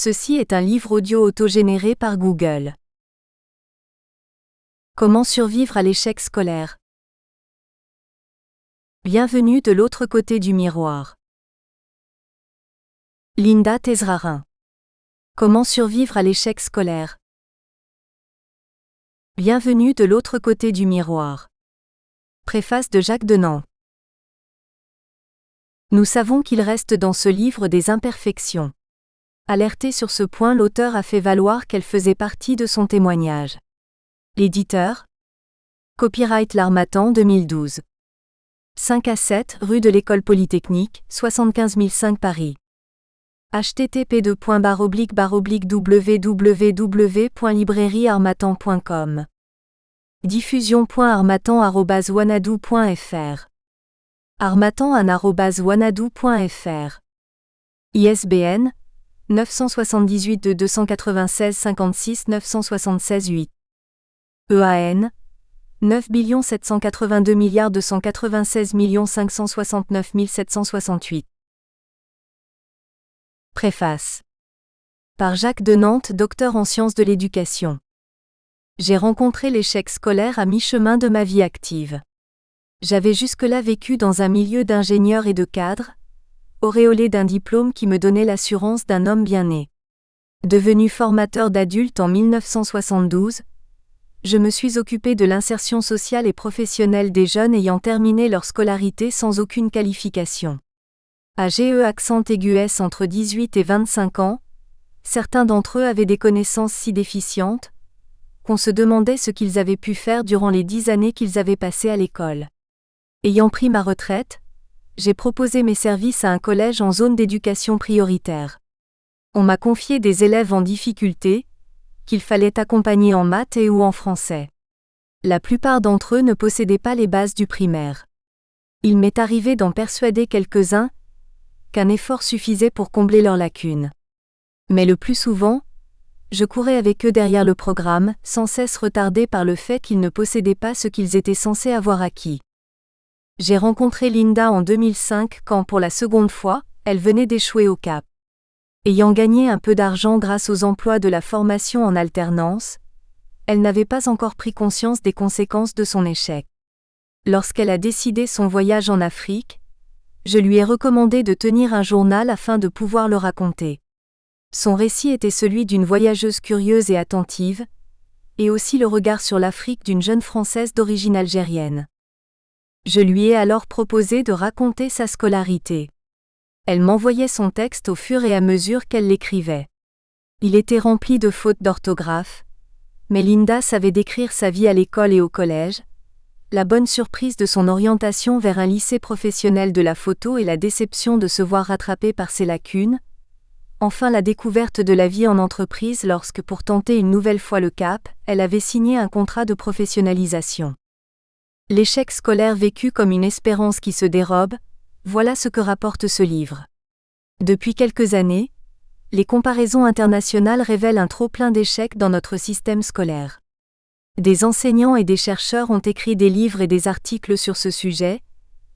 Ceci est un livre audio autogénéré par Google. Comment survivre à l'échec scolaire? Bienvenue de l'autre côté du miroir. Linda Tezrarin. Comment survivre à l'échec scolaire? Bienvenue de l'autre côté du miroir. Préface de Jacques Denant. Nous savons qu'il reste dans ce livre des imperfections. Alertée sur ce point, l'auteur a fait valoir qu'elle faisait partie de son témoignage. L'éditeur? Copyright L'Harmattan 2012. 5 à 7 rue de l'École Polytechnique, 75 005 Paris. http://www.librairieharmattan.com. diffusion.harmattan@wanadoo.fr. harmattan@wanadoo.fr. ISBN 978 296 56 976 8. EAN 9 782 296 569 768. Préface. Par Jacques Denant, docteur en sciences de l'éducation. J'ai rencontré l'échec scolaire à mi-chemin de ma vie active. J'avais jusque-là vécu dans un milieu d'ingénieurs et de cadres, auréolé d'un diplôme qui me donnait l'assurance d'un homme bien né. Devenu formateur d'adultes en 1972, je me suis occupé de l'insertion sociale et professionnelle des jeunes ayant terminé leur scolarité sans aucune qualification. Âgés accent aigu S entre 18 et 25 ans, certains d'entre eux avaient des connaissances si déficientes qu'on se demandait ce qu'ils avaient pu faire durant les 10 années qu'ils avaient passées à l'école. Ayant pris ma retraite, j'ai proposé mes services à un collège en zone d'éducation prioritaire. On m'a confié des élèves en difficulté, qu'il fallait accompagner en maths et ou en français. La plupart d'entre eux ne possédaient pas les bases du primaire. Il m'est arrivé d'en persuader quelques-uns qu'un effort suffisait pour combler leurs lacunes. Mais le plus souvent, je courais avec eux derrière le programme, sans cesse retardés par le fait qu'ils ne possédaient pas ce qu'ils étaient censés avoir acquis. J'ai rencontré Linda en 2005 quand, pour la seconde fois, elle venait d'échouer au CAP. Ayant gagné un peu d'argent grâce aux emplois de la formation en alternance, elle n'avait pas encore pris conscience des conséquences de son échec. Lorsqu'elle a décidé son voyage en Afrique, je lui ai recommandé de tenir un journal afin de pouvoir le raconter. Son récit était celui d'une voyageuse curieuse et attentive, et aussi le regard sur l'Afrique d'une jeune Française d'origine algérienne. Je lui ai alors proposé de raconter sa scolarité. Elle m'envoyait son texte au fur et à mesure qu'elle l'écrivait. Il était rempli de fautes d'orthographe, mais Linda savait décrire sa vie à l'école et au collège, la bonne surprise de son orientation vers un lycée professionnel de la photo et la déception de se voir rattrapée par ses lacunes, enfin la découverte de la vie en entreprise lorsque, pour tenter une nouvelle fois le CAP, elle avait signé un contrat de professionnalisation. L'échec scolaire vécu comme une espérance qui se dérobe, voilà ce que rapporte ce livre. Depuis quelques années, les comparaisons internationales révèlent un trop-plein d'échecs dans notre système scolaire. Des enseignants et des chercheurs ont écrit des livres et des articles sur ce sujet,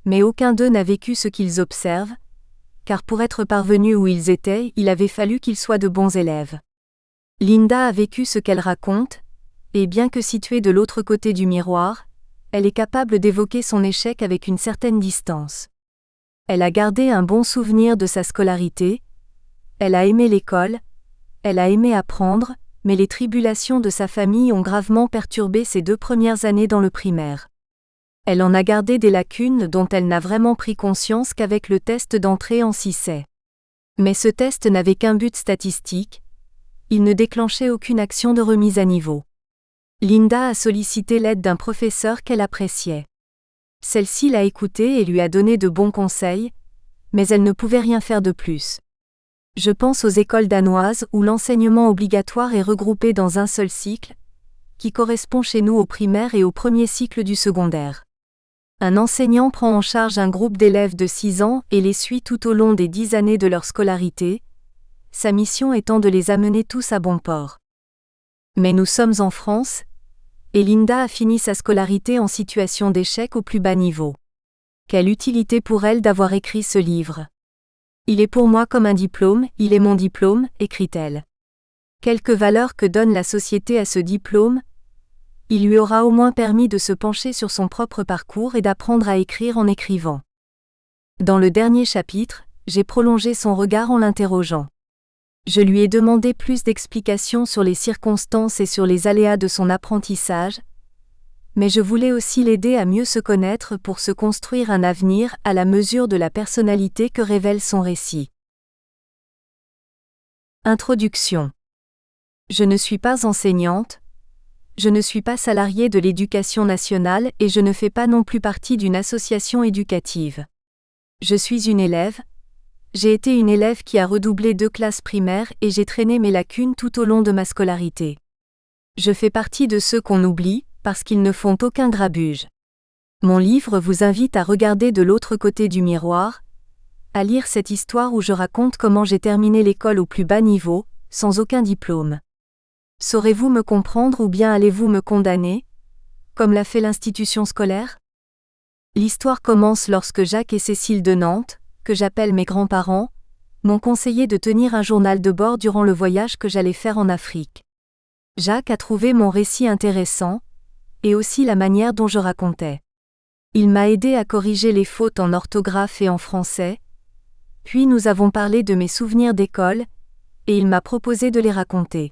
mais aucun d'eux n'a vécu ce qu'ils observent, car pour être parvenus où ils étaient, il avait fallu qu'ils soient de bons élèves. Linda a vécu ce qu'elle raconte, et bien que située de l'autre côté du miroir, elle est capable d'évoquer son échec avec une certaine distance. Elle a gardé un bon souvenir de sa scolarité, elle a aimé l'école, elle a aimé apprendre, mais les tribulations de sa famille ont gravement perturbé ses 2 premières années dans le primaire. Elle en a gardé des lacunes dont elle n'a vraiment pris conscience qu'avec le test d'entrée en 6e. Mais ce test n'avait qu'un but statistique, il ne déclenchait aucune action de remise à niveau. Linda a sollicité l'aide d'un professeur qu'elle appréciait. Celle-ci l'a écoutée et lui a donné de bons conseils, mais elle ne pouvait rien faire de plus. Je pense aux écoles danoises où l'enseignement obligatoire est regroupé dans un seul cycle, qui correspond chez nous au primaire et au premier cycle du secondaire. Un enseignant prend en charge un groupe d'élèves de 6 ans et les suit tout au long des 10 années de leur scolarité, sa mission étant de les amener tous à bon port. Mais nous sommes en France, et Linda a fini sa scolarité en situation d'échec au plus bas niveau. Quelle utilité pour elle d'avoir écrit ce livre? Il est pour moi comme un diplôme, il est mon diplôme, écrit-elle. Quelque valeur que donne la société à ce diplôme, il lui aura au moins permis de se pencher sur son propre parcours et d'apprendre à écrire en écrivant. Dans le dernier chapitre, j'ai prolongé son regard en l'interrogeant. Je lui ai demandé plus d'explications sur les circonstances et sur les aléas de son apprentissage, mais je voulais aussi l'aider à mieux se connaître pour se construire un avenir à la mesure de la personnalité que révèle son récit. Introduction. Je ne suis pas enseignante, je ne suis pas salariée de l'Éducation nationale et je ne fais pas non plus partie d'une association éducative. Je suis une élève. J'ai été une élève qui a redoublé 2 classes primaires et j'ai traîné mes lacunes tout au long de ma scolarité. Je fais partie de ceux qu'on oublie, parce qu'ils ne font aucun grabuge. Mon livre vous invite à regarder de l'autre côté du miroir, à lire cette histoire où je raconte comment j'ai terminé l'école au plus bas niveau, sans aucun diplôme. Saurez-vous me comprendre ou bien allez-vous me condamner, comme l'a fait l'institution scolaire ? L'histoire commence lorsque Jacques et Cécile de Nantes, que j'appelle mes grands-parents, m'ont conseillé de tenir un journal de bord durant le voyage que j'allais faire en Afrique. Jacques a trouvé mon récit intéressant, et aussi la manière dont je racontais. Il m'a aidé à corriger les fautes en orthographe et en français, puis nous avons parlé de mes souvenirs d'école, et il m'a proposé de les raconter.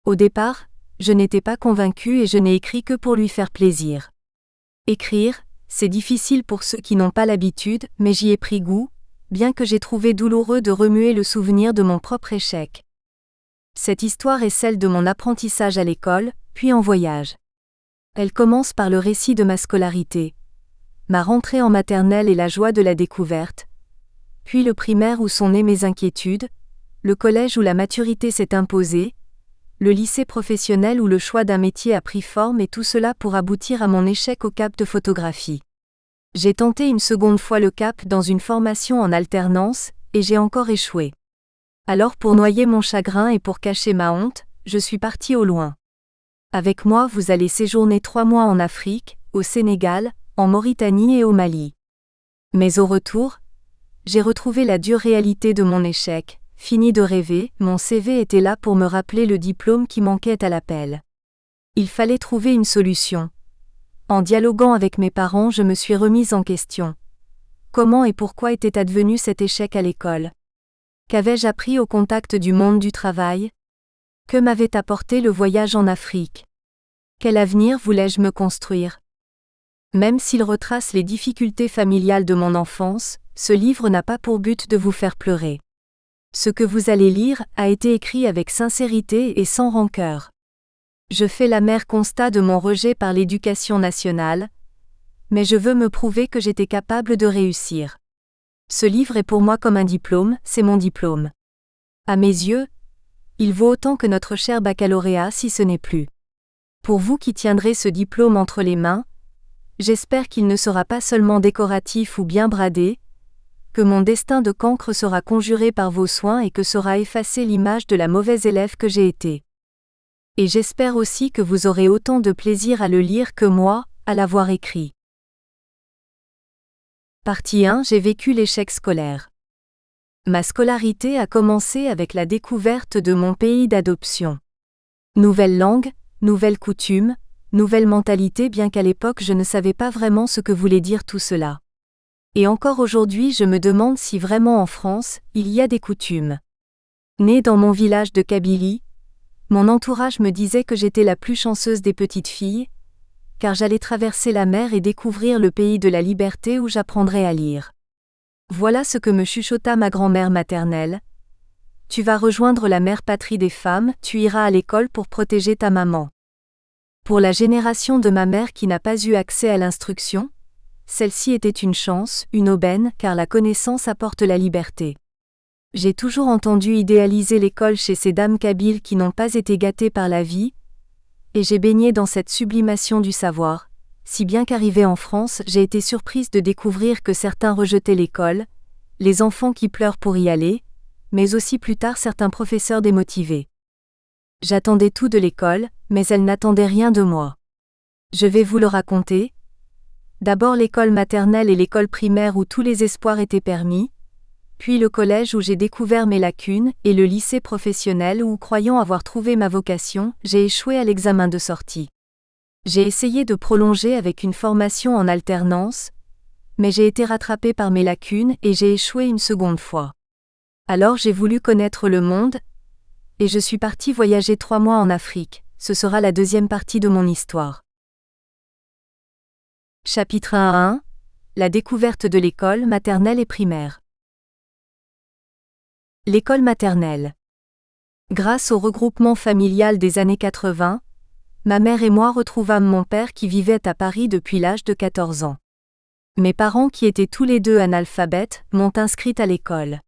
Au départ, je n'étais pas convaincue et je n'ai écrit que pour lui faire plaisir. Écrire, c'est difficile pour ceux qui n'ont pas l'habitude, mais j'y ai pris goût, bien que j'ai trouvé douloureux de remuer le souvenir de mon propre échec. Cette histoire est celle de mon apprentissage à l'école, puis en voyage. Elle commence par le récit de ma scolarité, ma rentrée en maternelle et la joie de la découverte, puis le primaire où sont nées mes inquiétudes, le collège où la maturité s'est imposée, le lycée professionnel où le choix d'un métier a pris forme et tout cela pour aboutir à mon échec au CAP de photographie. J'ai tenté une seconde fois le CAP dans une formation en alternance, et j'ai encore échoué. Alors pour noyer mon chagrin et pour cacher ma honte, je suis partie au loin. Avec moi vous allez séjourner 3 mois en Afrique, au Sénégal, en Mauritanie et au Mali. Mais au retour, j'ai retrouvé la dure réalité de mon échec. Fini de rêver, mon CV était là pour me rappeler le diplôme qui manquait à l'appel. Il fallait trouver une solution. En dialoguant avec mes parents, je me suis remise en question. Comment et pourquoi était advenu cet échec à l'école ? Qu'avais-je appris au contact du monde du travail ? Que m'avait apporté le voyage en Afrique ? Quel avenir voulais-je me construire ? Même s'il retrace les difficultés familiales de mon enfance, ce livre n'a pas pour but de vous faire pleurer. Ce que vous allez lire a été écrit avec sincérité et sans rancœur. Je fais l'amer constat de mon rejet par l'Éducation nationale, mais je veux me prouver que j'étais capable de réussir. Ce livre est pour moi comme un diplôme, c'est mon diplôme. À mes yeux, il vaut autant que notre cher baccalauréat si ce n'est plus. Pour vous qui tiendrez ce diplôme entre les mains, j'espère qu'il ne sera pas seulement décoratif ou bien bradé, que mon destin de cancre sera conjuré par vos soins et que sera effacée l'image de la mauvaise élève que j'ai été. Et j'espère aussi que vous aurez autant de plaisir à le lire que moi, à l'avoir écrit. Partie 1. J'ai vécu l'échec scolaire. Ma scolarité a commencé avec la découverte de mon pays d'adoption. Nouvelle langue, nouvelles coutumes, nouvelle mentalité bien qu'à l'époque je ne savais pas vraiment ce que voulait dire tout cela. Et encore aujourd'hui je me demande si vraiment en France, il y a des coutumes. Née dans mon village de Kabylie, mon entourage me disait que j'étais la plus chanceuse des petites filles, car j'allais traverser la mer et découvrir le pays de la liberté où j'apprendrais à lire. Voilà ce que me chuchota ma grand-mère maternelle. Tu vas rejoindre la mère patrie des femmes, tu iras à l'école pour protéger ta maman. Pour la génération de ma mère qui n'a pas eu accès à l'instruction, celle-ci était une chance, une aubaine, car la connaissance apporte la liberté. J'ai toujours entendu idéaliser l'école chez ces dames kabyles qui n'ont pas été gâtées par la vie, et j'ai baigné dans cette sublimation du savoir, si bien qu'arrivée en France, j'ai été surprise de découvrir que certains rejetaient l'école, les enfants qui pleurent pour y aller, mais aussi plus tard certains professeurs démotivés. J'attendais tout de l'école, mais elle n'attendait rien de moi. Je vais vous le raconter. D'abord l'école maternelle et l'école primaire où tous les espoirs étaient permis, puis le collège où j'ai découvert mes lacunes, et le lycée professionnel où, croyant avoir trouvé ma vocation, j'ai échoué à l'examen de sortie. J'ai essayé de prolonger avec une formation en alternance, mais j'ai été rattrapé par mes lacunes et j'ai échoué une seconde fois. Alors j'ai voulu connaître le monde, et je suis parti voyager 3 mois en Afrique. Ce sera la deuxième partie de mon histoire. Chapitre 1. La découverte de l'école maternelle et primaire. L'école maternelle. Grâce au regroupement familial des années 80, ma mère et moi retrouvâmes mon père qui vivait à Paris depuis l'âge de 14 ans. Mes parents, qui étaient tous les deux analphabètes, m'ont inscrite à l'école.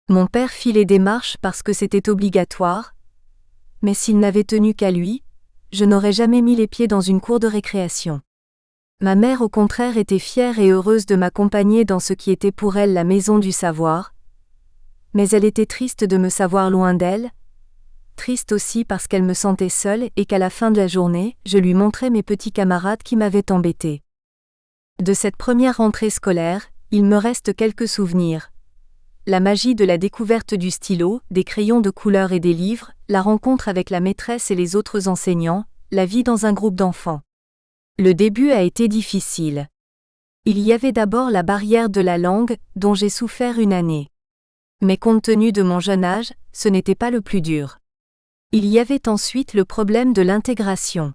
Mon père fit les démarches parce que c'était obligatoire, mais s'il n'avait tenu qu'à lui, je n'aurais jamais mis les pieds dans une cour de récréation. Ma mère, au contraire, était fière et heureuse de m'accompagner dans ce qui était pour elle la maison du savoir, mais elle était triste de me savoir loin d'elle, triste aussi parce qu'elle me sentait seule et qu'à la fin de la journée, je lui montrais mes petits camarades qui m'avaient embêtée. De cette première rentrée scolaire, il me reste quelques souvenirs. La magie de la découverte du stylo, des crayons de couleur et des livres, la rencontre avec la maîtresse et les autres enseignants, la vie dans un groupe d'enfants. Le début a été difficile. Il y avait d'abord la barrière de la langue, dont j'ai souffert une année. Mais compte tenu de mon jeune âge, ce n'était pas le plus dur. Il y avait ensuite le problème de l'intégration.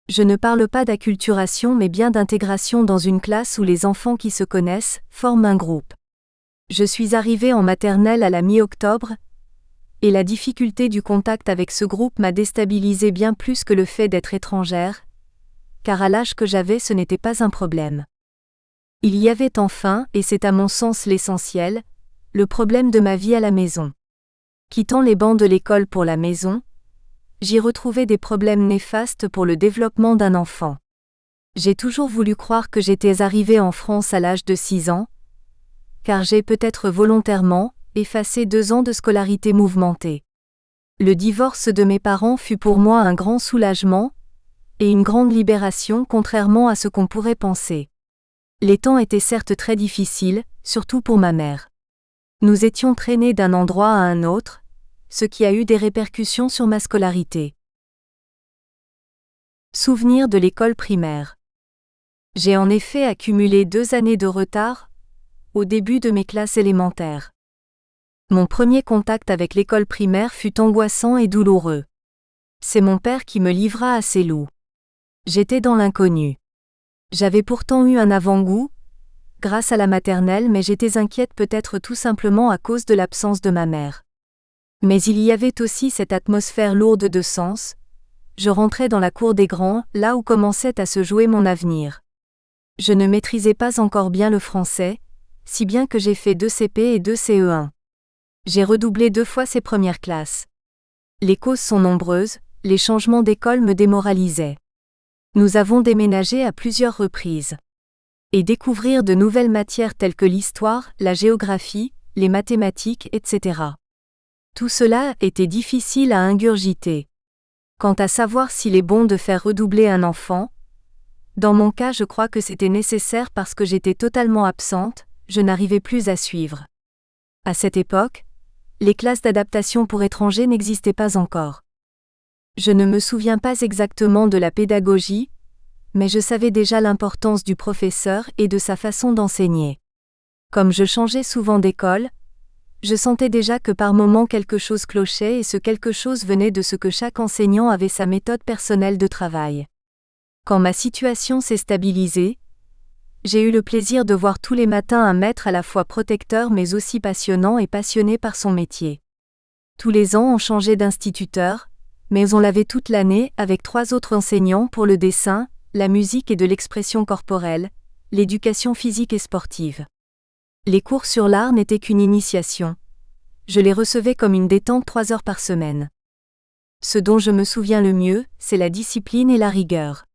Je ne parle pas d'acculturation mais bien d'intégration dans une classe où les enfants qui se connaissent forment un groupe. Je suis arrivée en maternelle à la mi-octobre, et la difficulté du contact avec ce groupe m'a déstabilisée bien plus que le fait d'être étrangère, car à l'âge que j'avais ce n'était pas un problème. Il y avait enfin, et c'est à mon sens l'essentiel, le problème de ma vie à la maison. Quittant les bancs de l'école pour la maison, j'y retrouvais des problèmes néfastes pour le développement d'un enfant. J'ai toujours voulu croire que j'étais arrivée en France à l'âge de 6 ans, car j'ai peut-être volontairement effacé 2 ans de scolarité mouvementée. Le divorce de mes parents fut pour moi un grand soulagement et une grande libération contrairement à ce qu'on pourrait penser. Les temps étaient certes très difficiles, surtout pour ma mère. Nous étions traînés d'un endroit à un autre, ce qui a eu des répercussions sur ma scolarité. Souvenir de l'école primaire. J'ai en effet accumulé 2 années de retard au début de mes classes élémentaires. Mon premier contact avec l'école primaire fut angoissant et douloureux. C'est mon père qui me livra à ses loups. J'étais dans l'inconnu. J'avais pourtant eu un avant-goût, grâce à la maternelle, mais j'étais inquiète peut-être tout simplement à cause de l'absence de ma mère. Mais il y avait aussi cette atmosphère lourde de sens. Je rentrais dans la cour des grands, là où commençait à se jouer mon avenir. Je ne maîtrisais pas encore bien le français, si bien que j'ai fait 2 CP et 2 CE1. J'ai redoublé 2 fois ces premières classes. Les causes sont nombreuses, les changements d'école me démoralisaient. Nous avons déménagé à plusieurs reprises. Et découvrir de nouvelles matières telles que l'histoire, la géographie, les mathématiques, etc. Tout cela était difficile à ingurgiter. Quant à savoir s'il est bon de faire redoubler un enfant, dans mon cas je crois que c'était nécessaire parce que j'étais totalement absente, je n'arrivais plus à suivre. À cette époque, les classes d'adaptation pour étrangers n'existaient pas encore. Je ne me souviens pas exactement de la pédagogie, mais je savais déjà l'importance du professeur et de sa façon d'enseigner. Comme je changeais souvent d'école, je sentais déjà que par moments quelque chose clochait et ce quelque chose venait de ce que chaque enseignant avait sa méthode personnelle de travail. Quand ma situation s'est stabilisée, j'ai eu le plaisir de voir tous les matins un maître à la fois protecteur mais aussi passionnant et passionné par son métier. Tous les ans on changeait d'instituteur, mais on l'avait toute l'année avec 3 autres enseignants pour le dessin, la musique et de l'expression corporelle, l'éducation physique et sportive. Les cours sur l'art n'étaient qu'une initiation. Je les recevais comme une détente 3 heures par semaine. Ce dont je me souviens le mieux, c'est la discipline et la rigueur.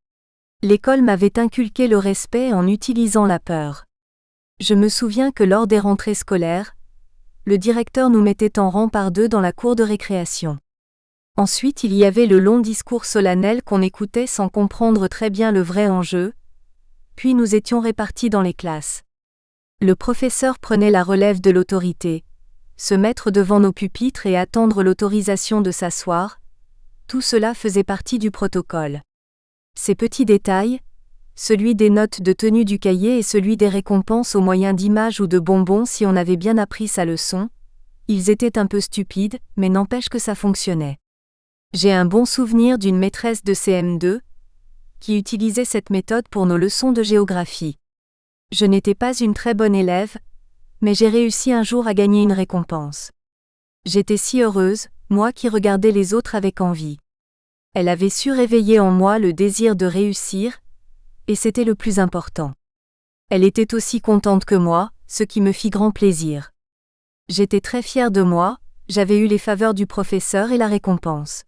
L'école m'avait inculqué le respect en utilisant la peur. Je me souviens que lors des rentrées scolaires, le directeur nous mettait en rang par 2 dans la cour de récréation. Ensuite il y avait le long discours solennel qu'on écoutait sans comprendre très bien le vrai enjeu, puis nous étions répartis dans les classes. Le professeur prenait la relève de l'autorité, se mettre devant nos pupitres et attendre l'autorisation de s'asseoir, tout cela faisait partie du protocole. Ces petits détails, celui des notes de tenue du cahier et celui des récompenses au moyen d'images ou de bonbons si on avait bien appris sa leçon, ils étaient un peu stupides, mais n'empêche que ça fonctionnait. J'ai un bon souvenir d'une maîtresse de CM2 qui utilisait cette méthode pour nos leçons de géographie. Je n'étais pas une très bonne élève, mais j'ai réussi un jour à gagner une récompense. J'étais si heureuse, moi qui regardais les autres avec envie. Elle avait su réveiller en moi le désir de réussir, et c'était le plus important. Elle était aussi contente que moi, ce qui me fit grand plaisir. J'étais très fière de moi, j'avais eu les faveurs du professeur et la récompense.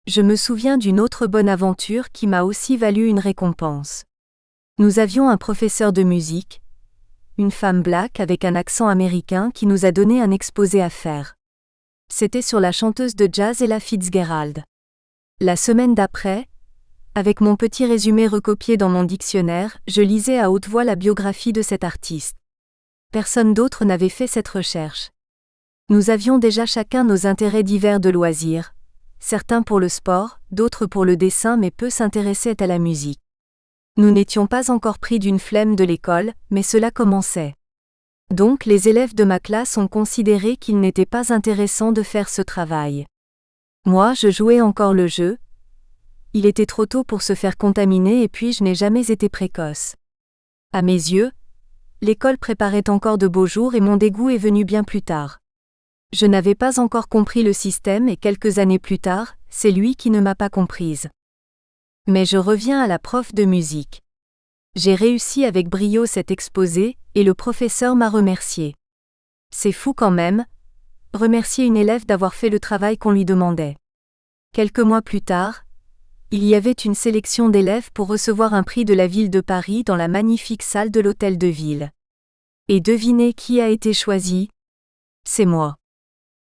Je me souviens d'une autre bonne aventure qui m'a aussi valu une récompense. Nous avions un professeur de musique, une femme black avec un accent américain qui nous a donné un exposé à faire. C'était sur la chanteuse de jazz Ella Fitzgerald. La semaine d'après, avec mon petit résumé recopié dans mon dictionnaire, je lisais à haute voix la biographie de cet artiste. Personne d'autre n'avait fait cette recherche. Nous avions déjà chacun nos intérêts divers de loisirs, certains pour le sport, d'autres pour le dessin mais peu s'intéressaient à la musique. Nous n'étions pas encore pris d'une flemme de l'école, mais cela commençait. Donc les élèves de ma classe ont considéré qu'il n'était pas intéressant de faire ce travail. Moi je jouais encore le jeu. Il était trop tôt pour se faire contaminer et puis je n'ai jamais été précoce. À mes yeux, l'école préparait encore de beaux jours et mon dégoût est venu bien plus tard. Je n'avais pas encore compris le système et quelques années plus tard, c'est lui qui ne m'a pas comprise. Mais je reviens à la prof de musique. J'ai réussi avec brio cet exposé, et le professeur m'a remercié. C'est fou quand même, remercier une élève d'avoir fait le travail qu'on lui demandait. Quelques mois plus tard, il y avait une sélection d'élèves pour recevoir un prix de la ville de Paris dans la magnifique salle de l'hôtel de ville. Et devinez qui a été choisi ? C'est moi.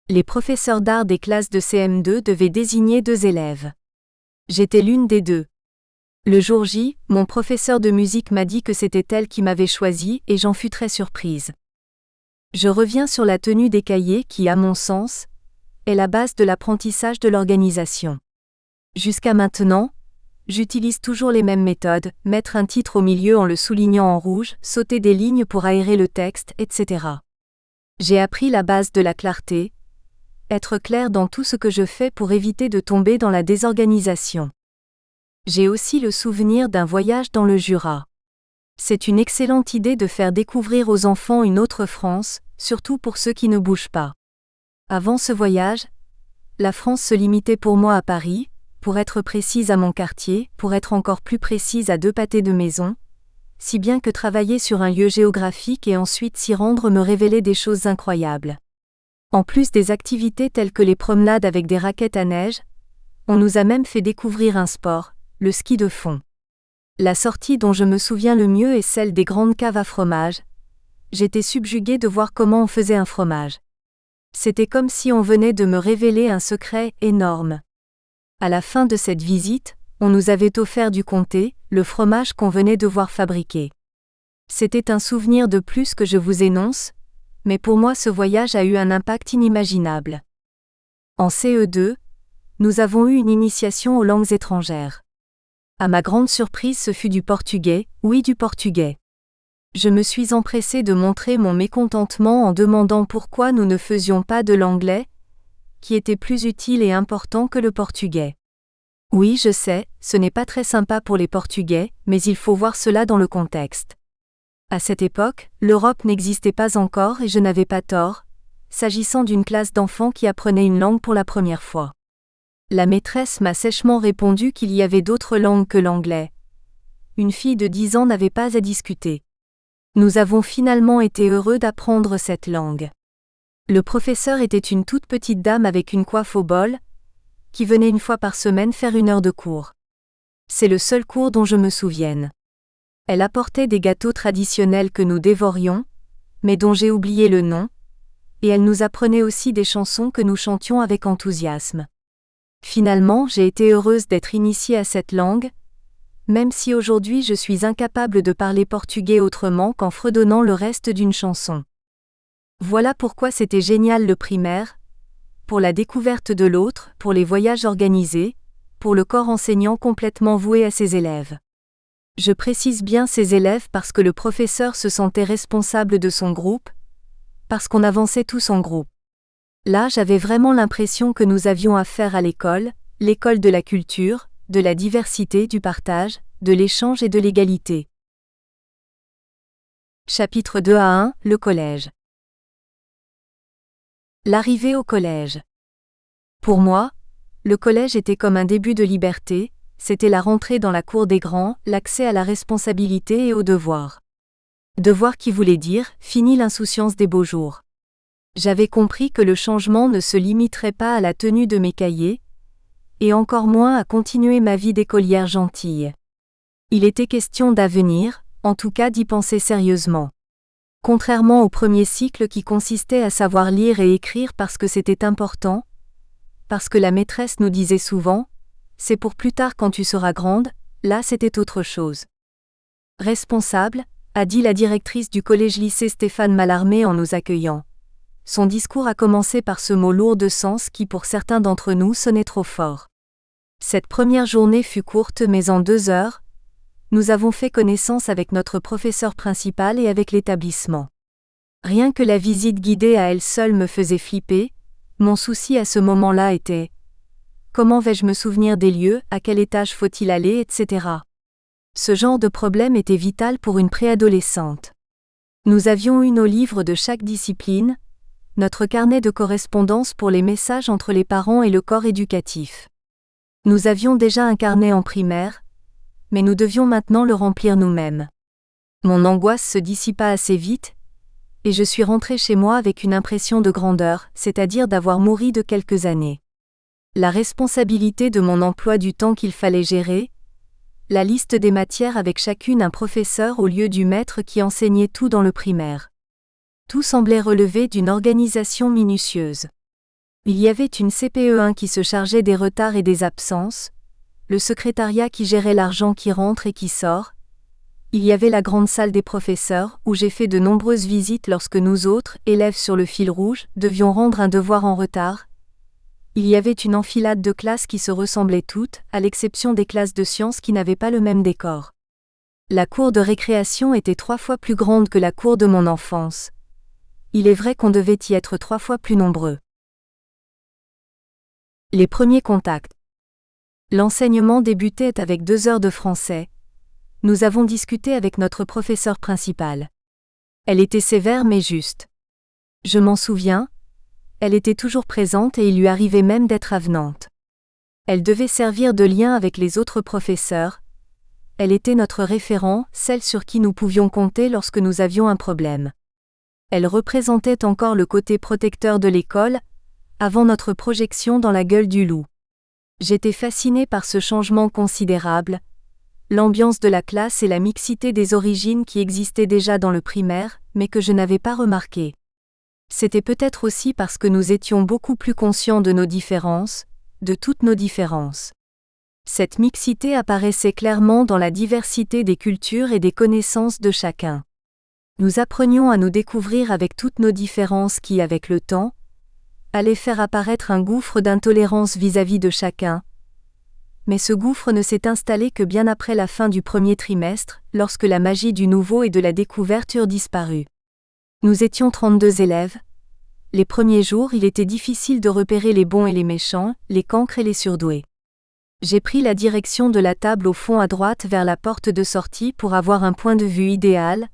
Les professeurs d'art des classes de CM2 devaient désigner 2 élèves. J'étais l'une des 2. Le jour J, mon professeur de musique m'a dit que c'était elle qui m'avait choisi et j'en fus très surprise. Je reviens sur la tenue des cahiers qui, à mon sens, est la base de l'apprentissage de l'organisation. Jusqu'à maintenant, j'utilise toujours les mêmes méthodes, mettre un titre au milieu en le soulignant en rouge, sauter des lignes pour aérer le texte, etc. J'ai appris la base de la clarté, être clair dans tout ce que je fais pour éviter de tomber dans la désorganisation. J'ai aussi le souvenir d'un voyage dans le Jura. C'est une excellente idée de faire découvrir aux enfants une autre France, surtout pour ceux qui ne bougent pas. Avant ce voyage, la France se limitait pour moi à Paris, pour être précise à mon quartier, pour être encore plus précise à 2 pâtés de maison, si bien que travailler sur un lieu géographique et ensuite s'y rendre me révélait des choses incroyables. En plus des activités telles que les promenades avec des raquettes à neige, on nous a même fait découvrir un sport, le ski de fond. La sortie dont je me souviens le mieux est celle des grandes caves à fromage. J'étais subjuguée de voir comment on faisait un fromage. C'était comme si on venait de me révéler un secret énorme. À la fin de cette visite, on nous avait offert du comté, le fromage qu'on venait de voir fabriquer. C'était un souvenir de plus que je vous énonce, mais pour moi ce voyage a eu un impact inimaginable. En CE2, nous avons eu une initiation aux langues étrangères. À ma grande surprise, ce fut du portugais, oui du portugais. Je me suis empressée de montrer mon mécontentement en demandant pourquoi nous ne faisions pas de l'anglais, qui était plus utile et important que le portugais. Oui, je sais, ce n'est pas très sympa pour les Portugais, mais il faut voir cela dans le contexte. À cette époque, l'Europe n'existait pas encore et je n'avais pas tort, s'agissant d'une classe d'enfants qui apprenaient une langue pour la première fois. La maîtresse m'a sèchement répondu qu'il y avait d'autres langues que l'anglais. Une fille de 10 ans n'avait pas à discuter. Nous avons finalement été heureux d'apprendre cette langue. Le professeur était une toute petite dame avec une coiffe au bol, qui venait une fois par semaine faire 1 heure de cours. C'est le seul cours dont je me souvienne. Elle apportait des gâteaux traditionnels que nous dévorions, mais dont j'ai oublié le nom, et elle nous apprenait aussi des chansons que nous chantions avec enthousiasme. Finalement, j'ai été heureuse d'être initiée à cette langue, même si aujourd'hui je suis incapable de parler portugais autrement qu'en fredonnant le reste d'une chanson. Voilà pourquoi c'était génial le primaire, pour la découverte de l'autre, pour les voyages organisés, pour le corps enseignant complètement voué à ses élèves. Je précise bien ses élèves parce que le professeur se sentait responsable de son groupe, parce qu'on avançait tous en groupe. Là, j'avais vraiment l'impression que nous avions affaire à l'école de la culture, de la diversité, du partage, de l'échange et de l'égalité. Chapitre 2 à 1, le collège. L'arrivée au collège. Pour moi, le collège était comme un début de liberté, c'était la rentrée dans la cour des grands, l'accès à la responsabilité et au devoir. Devoir qui voulait dire, fini l'insouciance des beaux jours. J'avais compris que le changement ne se limiterait pas à la tenue de mes cahiers, et encore moins à continuer ma vie d'écolière gentille. Il était question d'avenir, en tout cas d'y penser sérieusement. Contrairement au premier cycle qui consistait à savoir lire et écrire parce que c'était important, parce que la maîtresse nous disait souvent « c'est pour plus tard quand tu seras grande », là c'était autre chose. Responsable, a dit la directrice du collège-lycée Stéphane Mallarmé en nous accueillant. Son discours a commencé par ce mot lourd de sens qui pour certains d'entre nous sonnait trop fort. Cette première journée fut courte mais en 2 heures, nous avons fait connaissance avec notre professeur principal et avec l'établissement. Rien que la visite guidée à elle seule me faisait flipper, mon souci à ce moment-là était « comment vais-je me souvenir des lieux, à quel étage faut-il aller, etc. » Ce genre de problème était vital pour une préadolescente. Nous avions eu nos livres de chaque discipline, notre carnet de correspondance pour les messages entre les parents et le corps éducatif. Nous avions déjà un carnet en primaire, mais nous devions maintenant le remplir nous-mêmes. Mon angoisse se dissipa assez vite, et je suis rentrée chez moi avec une impression de grandeur, c'est-à-dire d'avoir mouru de quelques années. La responsabilité de mon emploi du temps qu'il fallait gérer, la liste des matières avec chacune un professeur au lieu du maître qui enseignait tout dans le primaire. Tout semblait relever d'une organisation minutieuse. Il y avait une CPE1 qui se chargeait des retards et des absences, le secrétariat qui gérait l'argent qui rentre et qui sort. Il y avait la grande salle des professeurs, où j'ai fait de nombreuses visites lorsque nous autres, élèves sur le fil rouge, devions rendre un devoir en retard. Il y avait une enfilade de classes qui se ressemblaient toutes, à l'exception des classes de sciences qui n'avaient pas le même décor. La cour de récréation était 3 fois plus grande que la cour de mon enfance. Il est vrai qu'on devait y être 3 fois plus nombreux. Les premiers contacts. L'enseignement débutait avec 2 heures de français. Nous avons discuté avec notre professeur principal. Elle était sévère mais juste. Je m'en souviens, elle était toujours présente et il lui arrivait même d'être avenante. Elle devait servir de lien avec les autres professeurs. Elle était notre référent, celle sur qui nous pouvions compter lorsque nous avions un problème. Elle représentait encore le côté protecteur de l'école, avant notre projection dans la gueule du loup. J'étais fascinée par ce changement considérable, l'ambiance de la classe et la mixité des origines qui existaient déjà dans le primaire, mais que je n'avais pas remarqué. C'était peut-être aussi parce que nous étions beaucoup plus conscients de nos différences, de toutes nos différences. Cette mixité apparaissait clairement dans la diversité des cultures et des connaissances de chacun. Nous apprenions à nous découvrir avec toutes nos différences qui, avec le temps, allaient faire apparaître un gouffre d'intolérance vis-à-vis de chacun. Mais ce gouffre ne s'est installé que bien après la fin du premier trimestre, lorsque la magie du nouveau et de la découverte eurent disparu. Nous étions 32 élèves. Les premiers jours, il était difficile de repérer les bons et les méchants, les cancres et les surdoués. J'ai pris la direction de la table au fond à droite vers la porte de sortie pour avoir un point de vue idéal,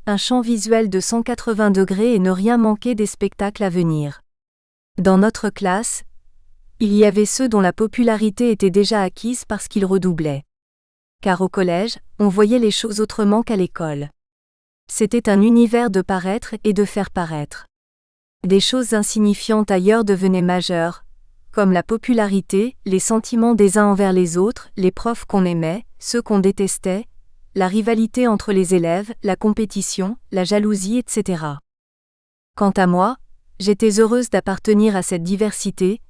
un champ visuel de 180 degrés et ne rien manquer des spectacles à venir. Dans notre classe, il y avait ceux dont la popularité était déjà acquise parce qu'ils redoublaient. Car au collège, on voyait les choses autrement qu'à l'école. C'était un univers de paraître et de faire paraître. Des choses insignifiantes ailleurs devenaient majeures, comme la popularité, les sentiments des uns envers les autres, les profs qu'on aimait, ceux qu'on détestait, la rivalité entre les élèves, la compétition, la jalousie, etc. Quant à moi, j'étais heureuse d'appartenir à cette diversité,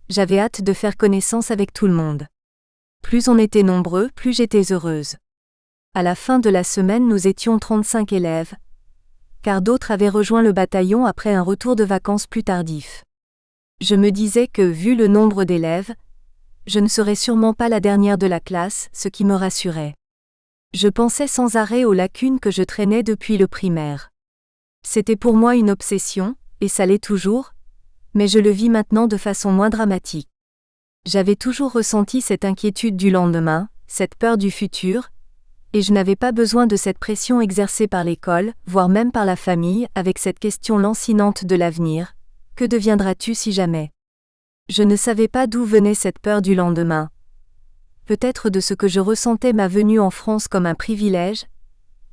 j'avais hâte de faire connaissance avec tout le monde. Plus on était nombreux, plus j'étais heureuse. À la fin de la semaine, nous étions 35 élèves, car d'autres avaient rejoint le bataillon après un retour de vacances plus tardif. Je me disais que, vu le nombre d'élèves, je ne serais sûrement pas la dernière de la classe, ce qui me rassurait. Je pensais sans arrêt aux lacunes que je traînais depuis le primaire. C'était pour moi une obsession, et ça l'est toujours, mais je le vis maintenant de façon moins dramatique. J'avais toujours ressenti cette inquiétude du lendemain, cette peur du futur, et je n'avais pas besoin de cette pression exercée par l'école, voire même par la famille, avec cette question lancinante de l'avenir. Que deviendras-tu si jamais ? Je ne savais pas d'où venait cette peur du lendemain. Peut-être de ce que je ressentais ma venue en France comme un privilège,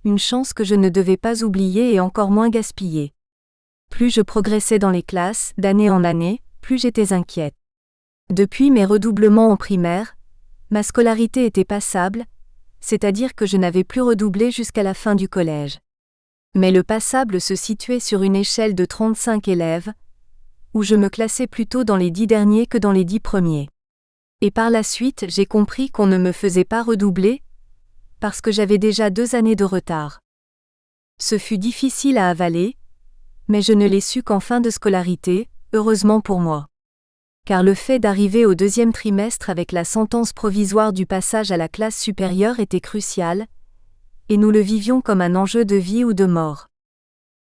une chance que je ne devais pas oublier et encore moins gaspiller. Plus je progressais dans les classes, d'année en année, plus j'étais inquiète. Depuis mes redoublements en primaire, ma scolarité était passable, c'est-à-dire que je n'avais plus redoublé jusqu'à la fin du collège. Mais le passable se situait sur une échelle de 35 élèves, où je me classais plutôt dans les 10 derniers que dans les 10 premiers. Et par la suite, j'ai compris qu'on ne me faisait pas redoubler, parce que j'avais déjà 2 années de retard. Ce fut difficile à avaler, mais je ne l'ai su qu'en fin de scolarité, heureusement pour moi. Car le fait d'arriver au 2e trimestre avec la sentence provisoire du passage à la classe supérieure était crucial, et nous le vivions comme un enjeu de vie ou de mort.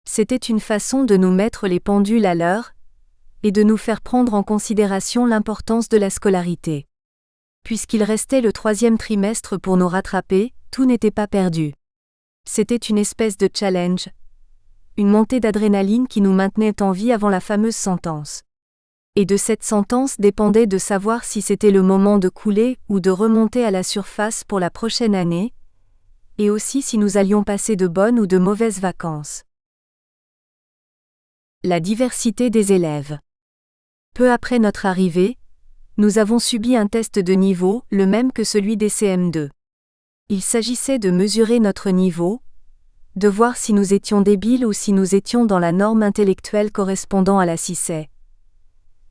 C'était une façon de nous mettre les pendules à l'heure, et de nous faire prendre en considération l'importance de la scolarité. Puisqu'il restait le 3e trimestre pour nous rattraper, tout n'était pas perdu. C'était une espèce de challenge, une montée d'adrénaline qui nous maintenait en vie avant la fameuse sentence. Et de cette sentence dépendait de savoir si c'était le moment de couler ou de remonter à la surface pour la prochaine année, et aussi si nous allions passer de bonnes ou de mauvaises vacances. La diversité des élèves. Peu après notre arrivée, nous avons subi un test de niveau, le même que celui des CM2. Il s'agissait de mesurer notre niveau, de voir si nous étions débiles ou si nous étions dans la norme intellectuelle correspondant à la CICE.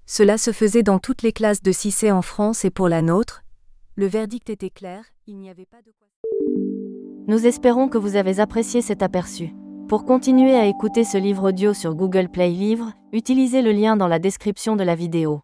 Cela se faisait dans toutes les classes de CICE en France et pour la nôtre, le verdict était clair, il n'y avait pas de quoi... Nous espérons que vous avez apprécié cet aperçu. Pour continuer à écouter ce livre audio sur Google Play Livres, utilisez le lien dans la description de la vidéo.